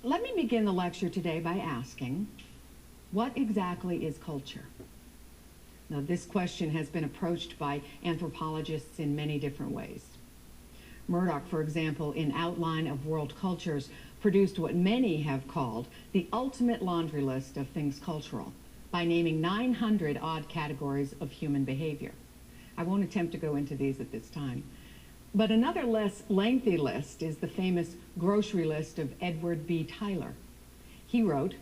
let me begin the lecture today by asking, what exactly is culture? Now, this question has been approached by anthropologists in many different ways. Murdoch, for example, in Outline of World Cultures, produced what many have called the ultimate laundry list of things cultural, by naming 900 odd categories of human behavior. I won't attempt to go into these at this time. But another less lengthy list is the famous grocery list of Edward B. Tyler. He wrote,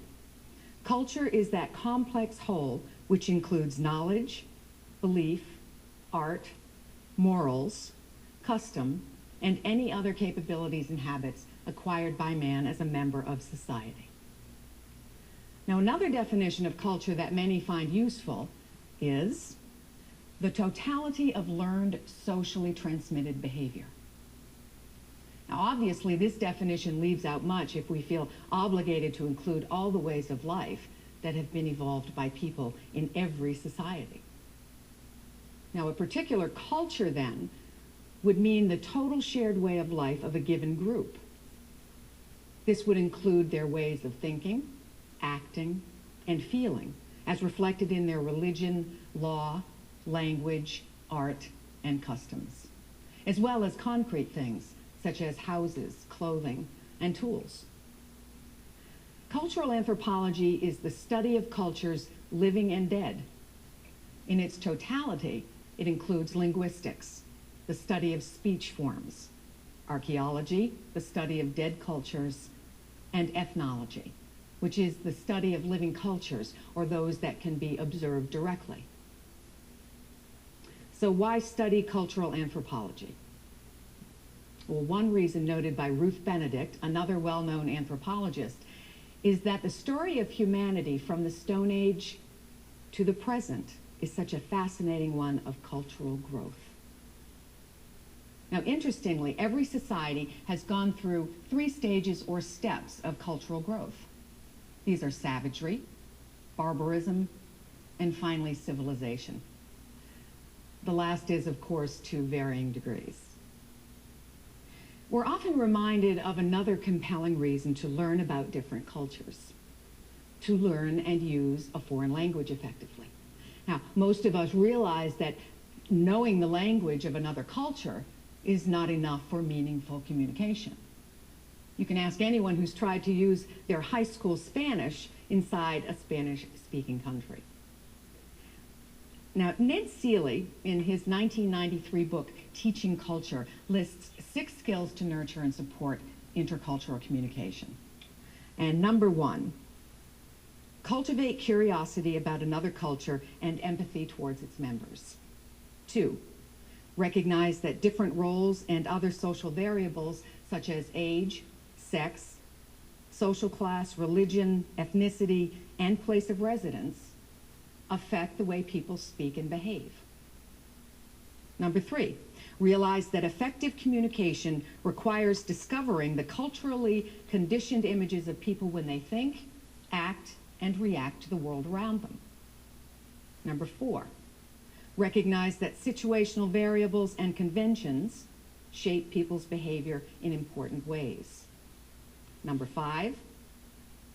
"Culture is that complex whole which includes knowledge, belief, art, morals, custom, and any other capabilities and habits acquired by man as a member of society." Now, another definition of culture that many find useful is the totality of learned socially transmitted behavior. Now, obviously, this definition leaves out much if we feel obligated to include all the ways of life that have been evolved by people in every society. Now, a particular culture, then, would mean the total shared way of life of a given group. This would include their ways of thinking, acting, and feeling, as reflected in their religion, law, language, art, and customs, as well as concrete things such as houses, clothing, and tools. Cultural anthropology is the study of cultures, living and dead. In its totality, it includes linguistics, the study of speech forms, archaeology, the study of dead cultures, and ethnology, which is the study of living cultures, or those that can be observed directly. So why study cultural anthropology? Well, one reason noted by Ruth Benedict, another well-known anthropologist, is that the story of humanity from the Stone Age to the present is such a fascinating one of cultural growth. Now, interestingly, every society has gone through 3 stages or steps of cultural growth. These are savagery, barbarism, and finally civilization. The last is, of course, to varying degrees. We're often reminded of another compelling reason to learn about different cultures, to learn and use a foreign language effectively. Now, most of us realize that knowing the language of another culture is not enough for meaningful communication. You can ask anyone who's tried to use their high school Spanish inside a Spanish-speaking country. Now, Ned Seeley, in his 1993 book, Teaching Culture, lists 6 skills to nurture and support intercultural communication. And number 1, cultivate curiosity about another culture and empathy towards its members. 2, recognize that different roles and other social variables, such as age, sex, social class, religion, ethnicity, and place of residence, affect the way people speak and behave. Number 3, realize that effective communication requires discovering the culturally conditioned images of people when they think, act, and react to the world around them. Number 4, recognize that situational variables and conventions shape people's behavior in important ways. Number 5,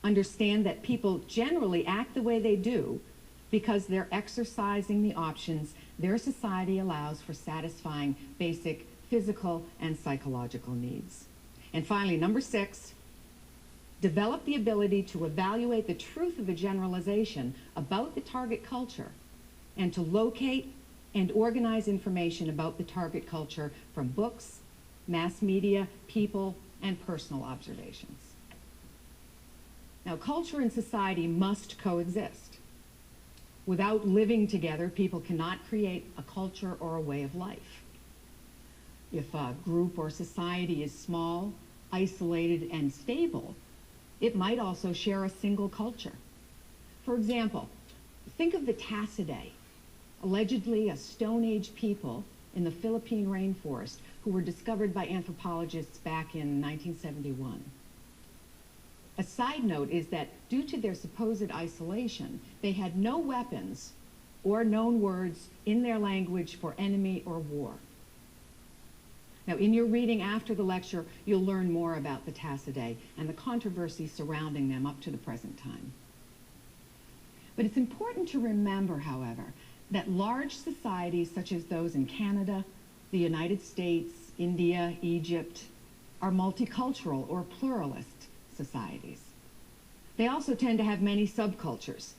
understand that people generally act the way they do because they're exercising the options their society allows for satisfying basic physical and psychological needs. And finally, number 6, develop the ability to evaluate the truth of a generalization about the target culture and to locate and organize information about the target culture from books, mass media, people, and personal observations. Now, culture and society must coexist. Without living together, people cannot create a culture or a way of life. If a group or society is small, isolated, and stable, it might also share a single culture. For example, think of the Tassidae, allegedly a Stone Age people in the Philippine rainforest who were discovered by anthropologists back in 1971. A side note is that due to their supposed isolation, they had no weapons or known words in their language for enemy or war. Now, in your reading after the lecture, you'll learn more about the Tassidae and the controversy surrounding them up to the present time. But it's important to remember, however, that large societies such as those in Canada, the United States, India, Egypt, are multicultural or pluralist societies. They also tend to have many subcultures.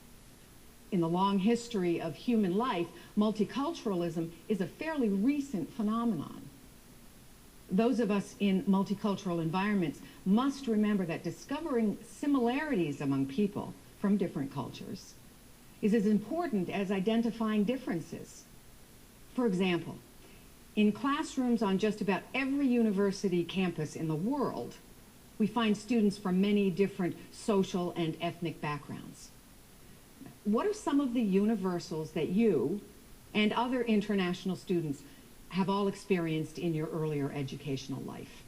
In the long history of human life, multiculturalism is a fairly recent phenomenon. Those of us in multicultural environments must remember that discovering similarities among people from different cultures is as important as identifying differences. For example, in classrooms on just about every university campus in the world, we find students from many different social and ethnic backgrounds. What are some of the universals that you and other international students have all experienced in your earlier educational life?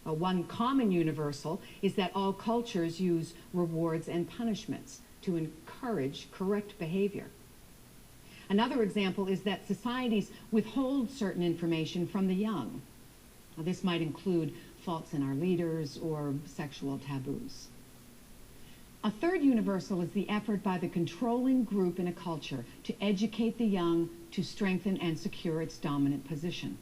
One common universal is that all cultures use rewards and punishments to encourage correct behavior. Another example is that societies withhold certain information from the young. Now, this might include faults in our leaders or sexual taboos. A third universal is the effort by the controlling group in a culture to educate the young to strengthen and secure its dominant position.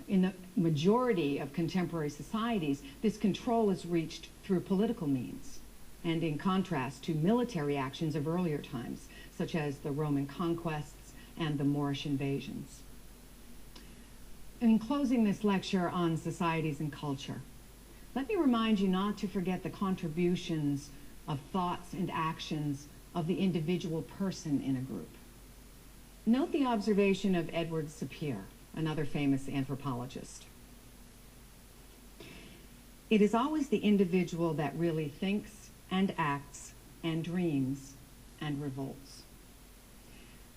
In the majority of contemporary societies, this control is reached through political means, and in contrast to military actions of earlier times, such as the Roman conquests and the Moorish invasions. In closing this lecture on societies and culture, let me remind you not to forget the contributions of thoughts and actions of the individual person in a group. Note the observation of Edward Sapir, another famous anthropologist. It is always the individual that really thinks and acts and dreams and revolts.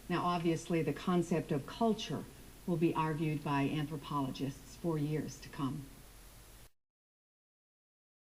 Now, obviously, the concept of culture will be argued by anthropologists for years to come.